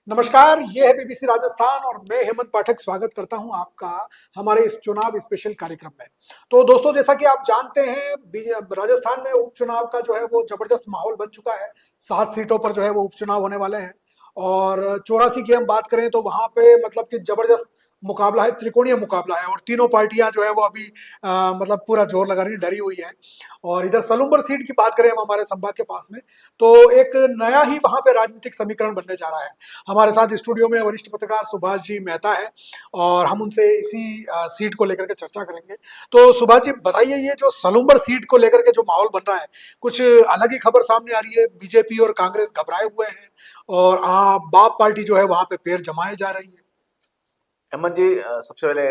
नमस्कार, ये है बीबीसी राजस्थान और मैं हेमंत पाठक स्वागत करता हूं आपका हमारे इस चुनाव स्पेशल कार्यक्रम में। तो दोस्तों, जैसा कि आप जानते हैं, राजस्थान में उपचुनाव का जो है वो जबरदस्त माहौल बन चुका है। 7 सीटों पर जो है वो उपचुनाव होने वाले हैं और 84 की हम बात करें तो वहां पे मतलब कि जबरदस्त मुकाबला है, त्रिकोणीय मुकाबला है और तीनों पार्टियां जो है वो अभी मतलब पूरा जोर लगा रही, डरी हुई है। और इधर सलूम्बर सीट की बात करें हम हमारे संभाग के पास में, तो एक नया ही वहां पे राजनीतिक समीकरण बनने जा रहा है। हमारे साथ स्टूडियो में वरिष्ठ पत्रकार सुभाष जी मेहता है और हम उनसे इसी सीट को लेकर के चर्चा करेंगे। तो सुभाष जी बताइए, ये जो सलूम्बर सीट को लेकर के जो माहौल बन रहा है, कुछ अलग ही खबर सामने आ रही है। बीजेपी और कांग्रेस घबराए हुए हैं और बाप पार्टी जो है वहां पे पैर जमाए जा रही है। हेमंत जी, सबसे पहले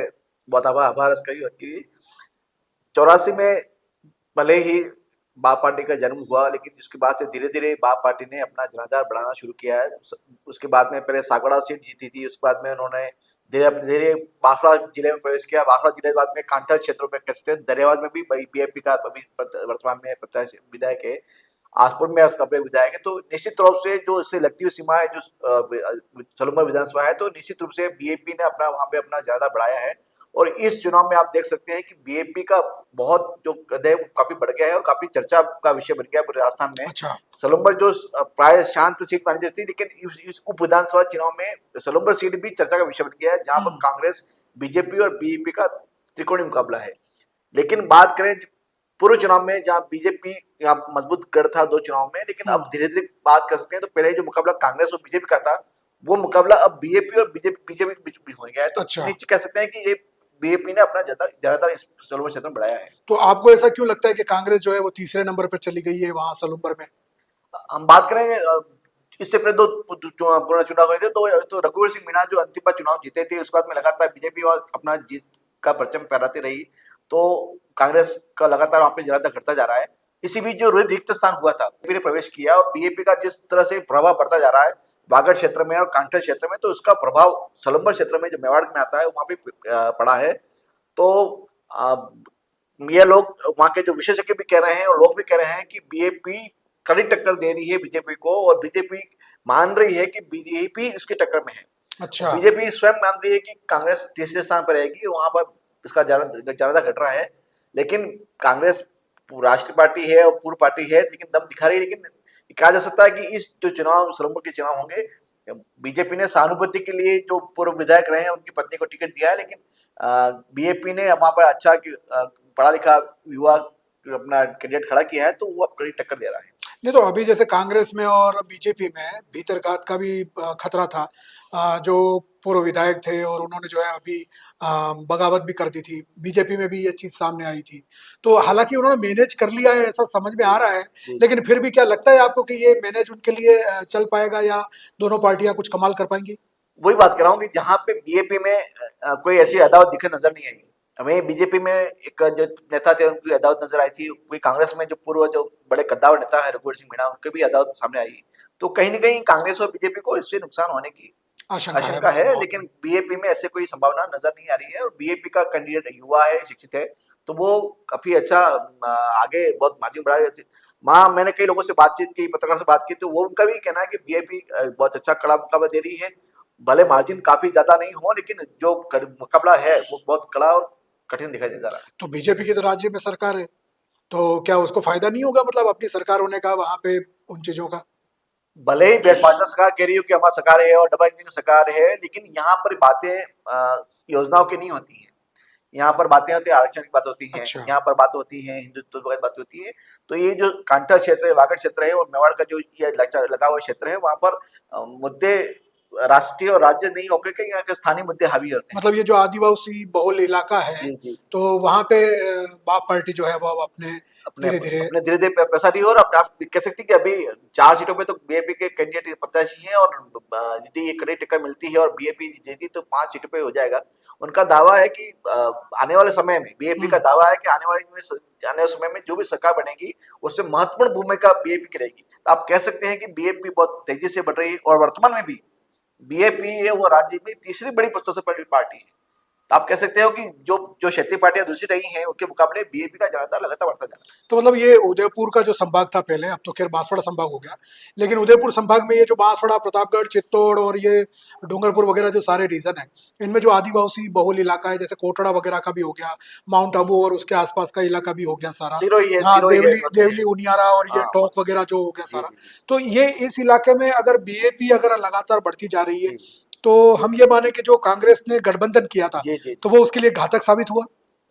बहुत आभार इसका कि 84 में भले ही बाप पार्टी का जन्म हुआ, लेकिन उसके बाद से धीरे धीरे बाप पार्टी ने अपना जनाधार बढ़ाना शुरू किया है। उसके बाद में पहले सागवाड़ा सीट जीती थी, उसके बाद में उन्होंने धीरे धीरे बांसवाड़ा जिले में प्रवेश किया। बांसवाड़ा जिले के बाद में कांठा क्षेत्रों में कह सकते हैं, दरियाबाद में भी बीएपी का अभी वर्तमान में प्रत्याशी विधायक है। आसपुर में उसका विधायक है। तो निश्चित रूप से जो इससे लगती हुई सीमा है, जो सलूम्बर विधानसभा है, तो निश्चित रूप से बीएपी ने अपना वहां पे अपना ज्यादा बढ़ाया है। और इस चुनाव में आप देख सकते हैं कि बीएपी का बहुत जो कद है वो काफी बढ़ गया है और काफी चर्चा का विषय बन गया है पूरे राजस्थान में। अच्छा। सलूम्बर जो प्राय शांत सीट मानी जाती थी, लेकिन इस उप विधानसभा चुनाव में सलूम्बर सीट भी चर्चा का विषय बन गया है, जहां पर हम्म। कांग्रेस, बीजेपी और बीएपी का त्रिकोणीय मुकाबला है। लेकिन बात करें पूर्व चुनाव में, जहां बीजेपी यहाँ मजबूत गढ़ था दो चुनाव में, लेकिन अब हम्म। धीरे धीरे बात कर सकते हैं। तो पहले जो मुकाबला कांग्रेस और बीजेपी का था, वो मुकाबला अब बीएपी और बीजेपी के बीच भी हो गया है। तो अच्छा। नीचे कह सकते हैं कि ये बीएपी ने अपना ज्यादातर इस सलूम्बर क्षेत्र में बढ़ाया है। तो आपको ऐसा क्यों लगता है कि कांग्रेस जो है वो तीसरे नंबर पर चली गई है वहां सलूम्बर में? हम बात करें, इससे पहले दो पुनः चुनाव हुए थे, तो रघुवीर सिंह मीणा जो अंतिम बार चुनाव जीते थे, उसके बाद में लगातार बीजेपी अपना जीत का परचम फहराती रही। तो कांग्रेस का लगातार वहां पे ज्यादा घटता जा रहा है। इसी बीच जो रिक्त स्थान हुआ था, बीजेपी ने प्रवेश किया और बीएपी का जिस तरह से प्रभाव बढ़ता जा रहा है बागड़ क्षेत्र में और कांठा क्षेत्र में, तो उसका प्रभाव सलम्बर क्षेत्र में जो मेवाड़ में आता है वहां पे पड़ा है। तो अ, ये लोग वहां के जो विशेषज्ञ भी कह रहे हैं और लोग भी कह रहे हैं कि बीएपी कड़ी टक्कर दे रही है बीजेपी को, और बीजेपी मान रही है कि बीजेपी इसकी टक्कर में है। अच्छा। बीजेपी स्वयं मान रही है कि कांग्रेस तीसरे स्थान पर रहेगी, वहां पर इसका ज्यादा घट रहा है। लेकिन कांग्रेस राष्ट्रीय पार्टी है और पूर्व पार्टी है, लेकिन दम दिखा रही है। लेकिन कहा जा सकता है कि इस जो चुनाव सलम्बर के चुनाव होंगे, बीजेपी ने सहानुभूति के लिए जो पूर्व विधायक रहे हैं उनकी पत्नी को टिकट दिया है, लेकिन बीएपी ने वहां पर अच्छा पढ़ा लिखा युवा अपना कैंडिडेट खड़ा किया है, तो वो अब कड़ी टक्कर दे रहा है। नहीं, तो अभी जैसे कांग्रेस में और बीजेपी में भीतरघात का भी खतरा था। जो पूर्व विधायक थे और उन्होंने जो है अभी बगावत भी कर दी थी। बीजेपी में भी ये चीज सामने आई थी। तो हालांकि उन्होंने मैनेज कर लिया है ऐसा समझ में आ रहा है। जी, लेकिन फिर भी क्या लगता है आपको कि ये मैनेज उनके लिए चल पाएगा या दोनों पार्टियां कुछ कमाल कर पाएंगी? वही बात कर रहा हूँ कि जहाँ पे बीएपी में कोई ऐसी अदावत दिखे नजर नहीं आई। हमें बीजेपी में एक जो नेता थे उनकी अदावत नजर आई थी, कोई कांग्रेस में जो पूर्व जो बड़े कद्दावर नेता है रघुवीर सिंह मीणा, उनके भी अदावत सामने आई। तो कहीं ना कहीं कांग्रेस और बीजेपी को इससे नुकसान होने की आशंका है आशंका मतलब है। बहुत लेकिन बड़ी। बीएपी में ऐसे कोई संभावना नजर नहीं आ रही है, और बीएपी का कैंडिडेट युवा है, शिक्षित है, तो वो काफी अच्छा आगे बहुत मार्जिन बढ़ा देते। वहां मैंने कई लोगों से बातचीत की, पत्रकार से बात की, तो वो उनका भी कहना है कि बीएपी बहुत अच्छा कड़ा मुकाबला दे रही है। भले मार्जिन काफी ज्यादा नहीं हो, लेकिन जो मुकाबला है वो बहुत कड़ा और कठिन दिखाई दे जा रहा है। तो बीजेपी की तो राज्य में सरकार है, तो क्या उसको फायदा नहीं होगा मतलब अपनी सरकार होने का वहां पे उन चीजों का? भले ही भाजपा सरकार कह रही हो कि हमारी सरकार है और डबल इंजन सरकार है, लेकिन यहाँ पर बातें योजनाओं की नहीं होती हैं। यहाँ पर बातें होती है, आरक्षण की बात होती है, अच्छा। यहाँ पर बात होती है, हिंदुत्व की बात होती है। तो ये जो कांठा क्षेत्र है, वागड़ क्षेत्र है और मेवाड़ का जो ये लगा हुआ क्षेत्र है, वहां पर मुद्दे राष्ट्रीय और राज्य नहीं होकर के यहाँ के स्थानीय मुद्दे हावी होते हैं। मतलब ये जो आदिवासी बहुल इलाका है, जी जी। तो वहां पे बाप पार्टी जो है वो अब अपने अपने धीरे धीरे। अपने धीरे धीरे पैसा दी, और अपने आप कह सकती कि अभी 4 सीटों पे तो बीएपी के कैंडिडेट प्रत्याशी हैं, और यदि ये कड़ी टिकट मिलती है और बीएपी जीती तो 5 सीटों पे हो जाएगा। उनका दावा है कि आने वाले समय में बीएपी का दावा है कि आने वाले समय में जो भी सरकार बनेगी उसमें महत्वपूर्ण भूमिका बीएपी की रहेगी। तो आप कह सकते हैं कि बीएपी बहुत तेजी से बढ़ रही है, और वर्तमान में भी बीएपी है वो राज्य में तीसरी बड़ी सबसे बड़ी पार्टी है। तो आप कह सकते हो कि जो जो क्षेत्रीय पार्टियां दूसरी रही हैं उनके मुकाबले बीएपी का जनाधार लगातार बढ़ता जा रहा तो मतलब ये उदयपुर का जो संभाग था पहले, अब तो खैर बांसवाड़ा संभाग हो गया, लेकिन उदयपुर संभाग में ये जो बांसवाड़ा, प्रतापगढ़, चित्तौड़ और ये डूंगरपुर वगैरह जो सारे रीजन है, इनमें जो आदिवासी बहुल इलाका है, जैसे कोटड़ा वगैरह का भी हो गया, माउंट आबू और उसके आसपास का इलाका भी हो गया है। सारा, हाँ सिरोही है देवली देवली उनियारा और ये हाँ टोंक वगैरह जो हो गया जी सारा। जी जी तो ये इस इलाके में अगर बीएपी अगर लगातार बढ़ती जा रही है, जी तो हम ये माने कि जो कांग्रेस ने गठबंधन किया था, जी जी तो वो उसके लिए घातक साबित हुआ।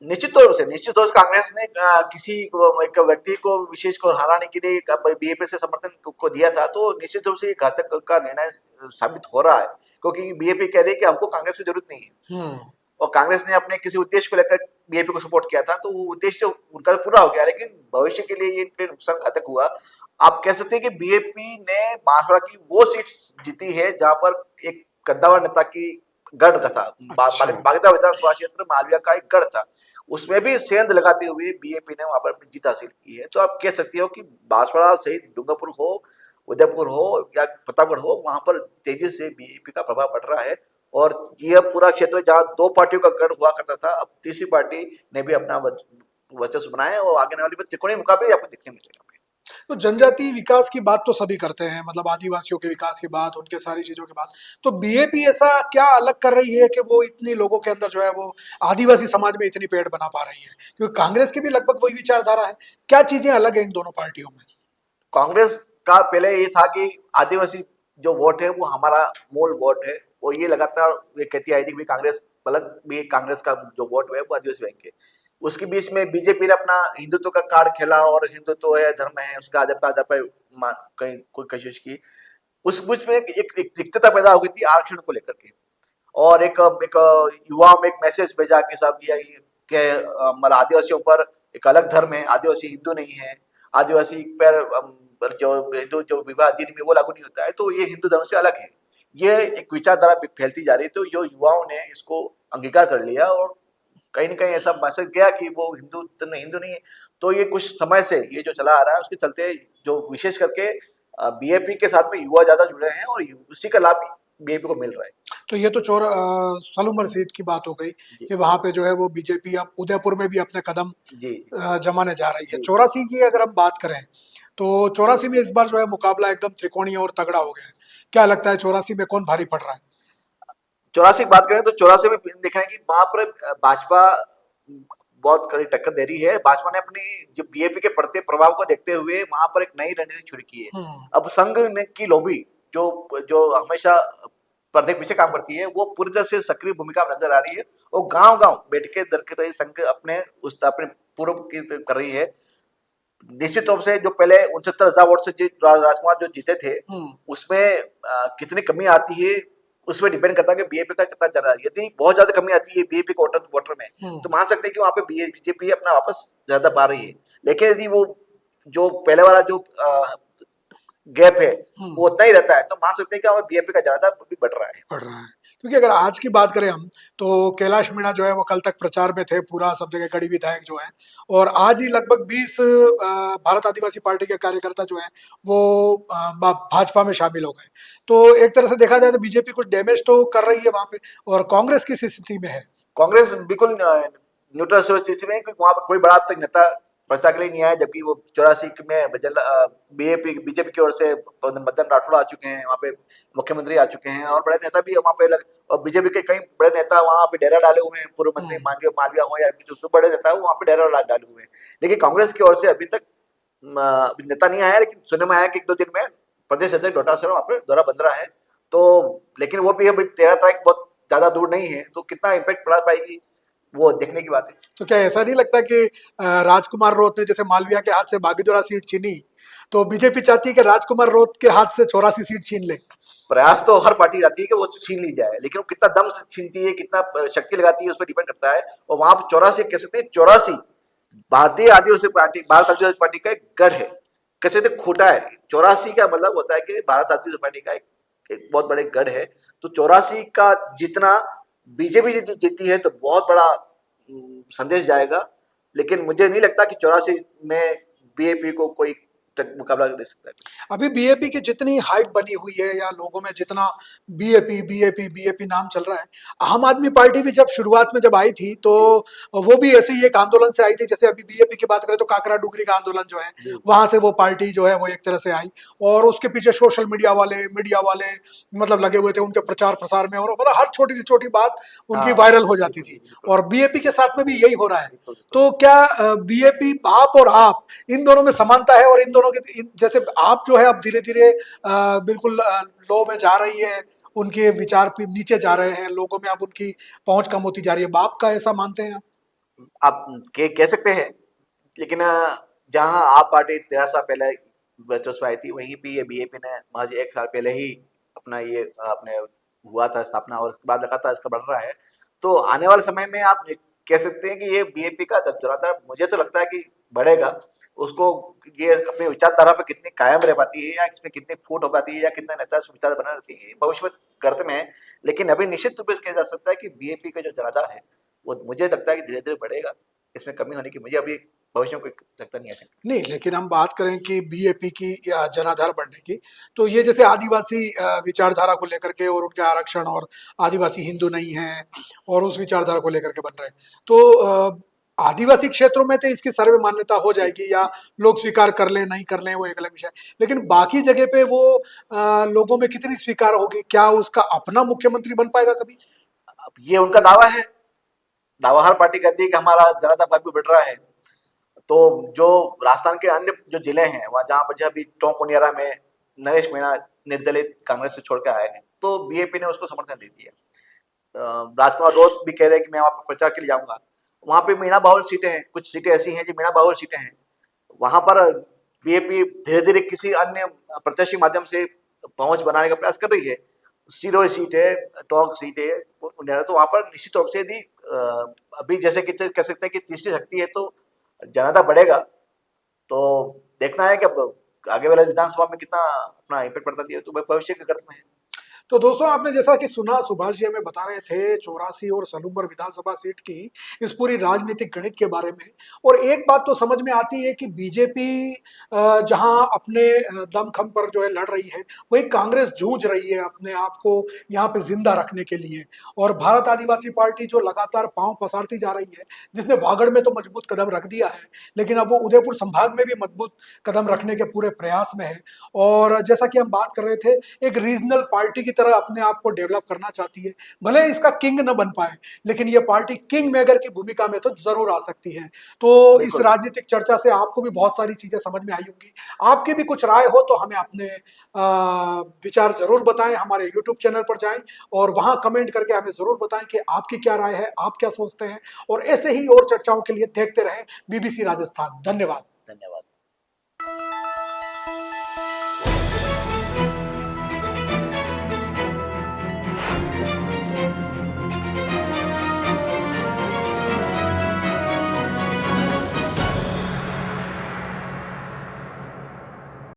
निश्चित तौर से कांग्रेस ने किसी एक व्यक्ति को विशेष को हराने के लिए बीएपी से समर्थन को दिया था, तो निश्चित रूप से ये घातक का निर्णय साबित हो रहा है, क्योंकि बीएपी कह रही है कि हमको कांग्रेस की जरूरत नहीं है, हम्म। और कांग्रेस ने अपने किसी उद्देश्य को लेकर बीएपी को सपोर्ट किया था, तो वो उद्देश्य उनका तो पूरा हो गया, लेकिन भविष्य के लिए ये इनके लिए नुकसान घातक हुआ। आप कह सकते हैं कि बीएपी ने बांसवाड़ा की वो सीट्स जीती है जहां पर एक कद्दावर नेता की गढ़ था, अच्छा। बागदा विधानसभा क्षेत्र मालविया का एक गढ़ था, उसमें भी सेंध लगाते हुए बीएपी ने वहां पर अपनी जीत हासिल की है। तो आप कह सकते हो कि बांसवाड़ा सहित डूंगरपुर हो, उदयपुर हो या प्रतापगढ़ हो, वहां पर तेजी से बीएपी का प्रभाव बढ़ रहा है, और यह पूरा क्षेत्र जहां दो पार्टियों का गढ़ हुआ करता था, अब तीसरी पार्टी ने भी अपना वर्चस्व बनाया, और आगे आने वाले में त्रिकोणीय मुकाबले आपको देखने मिलेगा। तो जनजाति विकास की बात तो सभी करते हैं, मतलब आदिवासियों के विकास की बात, उनके सारी चीजों की बात, तो बीएपी ऐसा क्या अलग कर रही है कि वो इतनी लोगों के अंदर जो है वो आदिवासी समाज में इतनी पेड़ बना पा रही है? क्योंकि कांग्रेस की भी लगभग वही विचारधारा है। क्या चीजें अलग है इन दोनों पार्टियों में? कांग्रेस का पहले ये था कि आदिवासी जो वोट है वो हमारा मूल वोट है, और ये लगातार ये कहती आई थी कि कांग्रेस अलग भी, कांग्रेस का जो वोट है वो आदिवासी बैंक है। उसके बीच में बीजेपी ने अपना हिंदुत्व का कार्ड खेला, और हिंदुत्व है, धर्म है, उसका आधार पर कहीं कोई कोशिश की। उस बीच में एक रिक्तता पैदा हो गई थी आरक्षण को लेकर के, और एक युवाओं में एक मैसेज भेजा कि साहब ये कि मतलब आदिवासियों पर एक अलग धर्म है, आदिवासी हिंदू नहीं है, आदिवासी पर जो हिंदू जो विवाह अधिनियम है वो लागू नहीं होता है, तो ये हिंदू धर्म से अलग है। ये एक विचारधारा फैलती जा रही है, तो जो युवाओं ने इसको अंगीकार कर लिया, और कहीं न कहीं ऐसा मैसेज गया कि वो हिंदू नहीं है। तो ये कुछ समय से ये जो चला आ रहा है, उसके चलते जो विशेष करके बीएपी के साथ में युवा ज्यादा जुड़े हैं, और उसी का लाभ बीएपी को मिल रहा है। तो ये तो सालूमर सीट की बात हो गई जी कि वहां पे जो है वो बीजेपी अब उदयपुर में भी अपने कदम जी जमाने जा रही है। जी 84 की अगर हम बात करें, तो 84 में इस बार जो है मुकाबला एकदम त्रिकोणीय और तगड़ा हो गया है। क्या लगता है 84 में कौन भारी पड़ रहा है? 84 की बात करें तो 84 में देखा है कि वहां पर भाजपा बहुत कड़ी टक्कर दे रही है। भाजपा ने अपनी जो बीएपी के बढ़ते प्रभाव को देखते हुए वहां पर एक नई रणनीति शुरू की है। हम्म। अब संघ ने की लॉबी जो जो हमेशा पर्दे के पीछे काम करती है, वो पूरी तरह से सक्रिय भूमिका में नजर आ रही है, और गांव गांव बैठ के दर के रही संघ अपने पूर्व की कर रही है। निश्चित रूप से जो पहले 69,000 वोट से राजकुमार जो जीते थे, हम्म। उसमें कितनी कमी आती है उसमें डिपेंड करता है कि बीएपी का कितना ज्यादा। यदि बहुत ज्यादा कमी आती है बीएपी को वोटर में, तो मान सकते हैं कि वहां पे बीजेपी अपना वापस ज्यादा पा रही है। लेकिन यदि वो जो पहले वाला जो गैप है वो उतना ही रहता है, तो मान सकते हैं कि हमें बीएपी का ज्यादा भी बढ़ रहा है। बढ़ रहा है। क्योंकि अगर आज की बात करें हम, तो कैलाश मीणा जो है वो कल तक प्रचार में थे, पूरा सब जगह कड़ी विधायक जो है, और आज ही लगभग 20 भारत आदिवासी पार्टी के कार्यकर्ता जो है वो भाजपा में शामिल हो गए। तो एक तरह से देखा जाए तो बीजेपी कुछ डैमेज तो कर रही है वहां पे, और कांग्रेस किस स्थिति में है? कांग्रेस बिल्कुल न्यूट्रल स्थिति में है, क्योंकि वहां पर कोई बड़ा अब तक नेता प्रचार के लिए नहीं आया, जबकि वो 84 में बीजेपी की ओर से मदन राठौड़ आ चुके हैं, वहाँ पे मुख्यमंत्री आ चुके हैं, और बड़े नेता भी वहाँ पे और बीजेपी के कई बड़े नेता वहाँ पे डेरा डाले हुए हैं, पूर्व मंत्री मालविया हो या जो बड़े नेता है वहाँ पे डेरा डाले हुए हैं। लेकिन कांग्रेस की ओर से अभी तक नेता नहीं आया, लेकिन सुनने में आया कि 1-2 दिन में प्रदेश अध्यक्ष डोटासरा वहाँ पे दौरा बन रहा है। तो लेकिन वो भी अभी 13 तारीख बहुत ज्यादा दूर नहीं है, तो कितना इम्पैक्ट पड़ा पाएगी वो देखने की बात है। तो क्या ऐसा नहीं लगता कि राजकुमार रोत ने जैसे मालविया के हाथ से बागीदोरा सीट छीनी, तो बीजेपी चाहती है कि राजकुमार रोत के हाथ से 84 सीट छीन ले? प्रयास तो हर पार्टी करती है कि वो छीन ली जाए, लेकिन वो कितना दम से छीनती है, कितना शक्ति लगाती है, उस पर डिपेंड करता है। और वहां पर 84 कह सकते हैं, 84 भारतीय आदिवासी पार्टी, भारत आदिवासी पार्टी का एक गढ़ है, कह सकते हैं खोटा है। 84 का मतलब होता है कि भारत आदिवासी पार्टी का एक बहुत बड़े गढ़ है। तो 84 का जितना बीजेपी जीती है तो बहुत बड़ा संदेश जाएगा, लेकिन मुझे नहीं लगता कि 84 में बीएपी को कोई मुकाबला दे सकता है। अभी बीएपी की जितनी हाइप बनी हुई है या लोगों में जितना बीएपी बीएपी बीएपी नाम चल रहा है, आम आदमी पार्टी भी जब शुरुआत में जब आई थी तो वो भी ऐसे ही एक आंदोलन से आई थी। जैसे अभी बीएपी की बात करें तो काकरा डुगरी का आंदोलन जो है जी। वहां से वो पार्टी जो है वो एक तरह से आई, और उसके पीछे सोशल मीडिया वाले मतलब लगे हुए थे उनके प्रचार प्रसार में, और मतलब हर छोटी से छोटी बात उनकी हाँ, वायरल हो जाती थी। बिल्कुल, और बीएपी के साथ में भी यही हो रहा है। बिल्कुल, बिल्कुल। तो क्या बीएपी आप और आप इन दोनों में समानता है? और इन दोनों के जैसे आप जो है अब धीरे धीरे बिल्कुल लो में जा रही है, उनके विचार भी नीचे जा रहे हैं, लोगों में अब उनकी पहुंच कम होती जा रही है, बाप का ऐसा मानते हैं आप? आप कह सकते हैं, लेकिन जहाँ आप पार्टी 13 साल पहले वर्चस्व आई थी, वहीं पे ये बीएपी ने महज 1 साल पहले ही अपना ये अपने हुआ था स्थापना, और उसके बाद लगातार इसका बढ़ रहा है। तो आने वाले समय में आप कह सकते हैं कि ये बीएपी का धरातल मुझे तो लगता है कि बढ़ेगा। उसको ये अपनी विचारधारा पे कितनी कायम रह पाती है, या इसमें कितनी फूट हो पाती है, या कितना नेता विचार बना रहती है, भविष्य में गर्त में है। लेकिन अभी निश्चित रूप से कहा जा सकता है कि बीएपी का जो जनाधार है वो मुझे लगता है कि धीरे धीरे बढ़ेगा। इसमें कमी होने की मुझे अभी भविष्य में कोई लगता नहीं है। नहीं, लेकिन हम बात करें कि बीएपी की या जनाधार बढ़ने की, तो ये जैसे आदिवासी विचारधारा को लेकर के और उनके आरक्षण, और आदिवासी हिंदू नहीं हैं और उस विचारधारा को लेकर के बन रहे हैं, तो आदिवासी क्षेत्रों में तो इसकी सर्वे मान्यता हो जाएगी या लोग स्वीकार कर लें नहीं कर लें वो एक अलग विषय है। लेकिन बाकी जगह पे वो लोगों में कितनी स्वीकार होगी? क्या उसका अपना मुख्यमंत्री बन पाएगा कभी? अब ये उनका दावा है, दावा हर पार्टी कहती है कि हमारा जनता पार्टी बढ़ रहा है। तो जो राजस्थान के अन्य जो जिले हैं, वहाँ जहाँ पर अभी टोंक उनियारा में नरेश मीणा निर्दलित कांग्रेस से छोड़ के आए हैं, तो बीएपी ने उसको समर्थन दे दिया। राजकुमार रोज भी कह रहे हैं कि मैं वहाँ पर प्रचार के लिए जाऊंगा। वहाँ पे मीणा बाहुल सीटें हैं, कुछ सीटें ऐसी हैं जो मीणा बाहुल सीटें हैं। वहां पर बीएपी धीरे धीरे किसी अन्य प्रत्याशी माध्यम से पहुंच बनाने का प्रयास कर रही है। सिरोही सीट है, टोंक सीट है, तो वहां पर निश्चित रूप से यदि अभी जैसे कि कह सकते हैं कि तीसरी शक्ति है, तो जनता बढ़ेगा। तो देखना है कि अब आगे वाले विधानसभा में कितना अपना इम्पैक्ट पड़ता है, तो भविष्य के गर्त में है। तो दोस्तों, आपने जैसा कि सुना, सुभाष जी हमें बता रहे थे 84 और सलूबर विधानसभा सीट की इस पूरी राजनीतिक गणित के बारे में। और एक बात तो समझ में आती है कि बीजेपी जहां अपने दमखम पर जो है लड़ रही है, वही कांग्रेस जूझ रही है अपने आप को यहाँ पे जिंदा रखने के लिए। और भारत आदिवासी पार्टी जो लगातार पांव पसारती जा रही है, जिसने वागड़ में तो मजबूत कदम रख दिया है, लेकिन अब वो उदयपुर संभाग में भी मजबूत कदम रखने के पूरे प्रयास में है। और जैसा कि हम बात कर रहे थे, एक रीजनल पार्टी की तरह अपने आप को डेवलप करना चाहती है। भले इसका किंग न बन पाए, लेकिन ये पार्टी किंग मेकर की भूमिका में तो जरूर आ सकती है। तो इस बिल्कुल। राजनीतिक चर्चा से आपको भी बहुत सारी चीजें समझ में आई होंगी। आपकी भी कुछ राय हो तो हमें अपने विचार जरूर बताएं। हमारे यूट्यूब चैनल पर जाएं और वहां कमेंट करके हमें जरूर बताएं कि आपकी क्या राय है, आप क्या सोचते हैं। और ऐसे ही और चर्चाओं के लिए देखते रहें बीबीसी राजस्थान। धन्यवाद। धन्यवाद।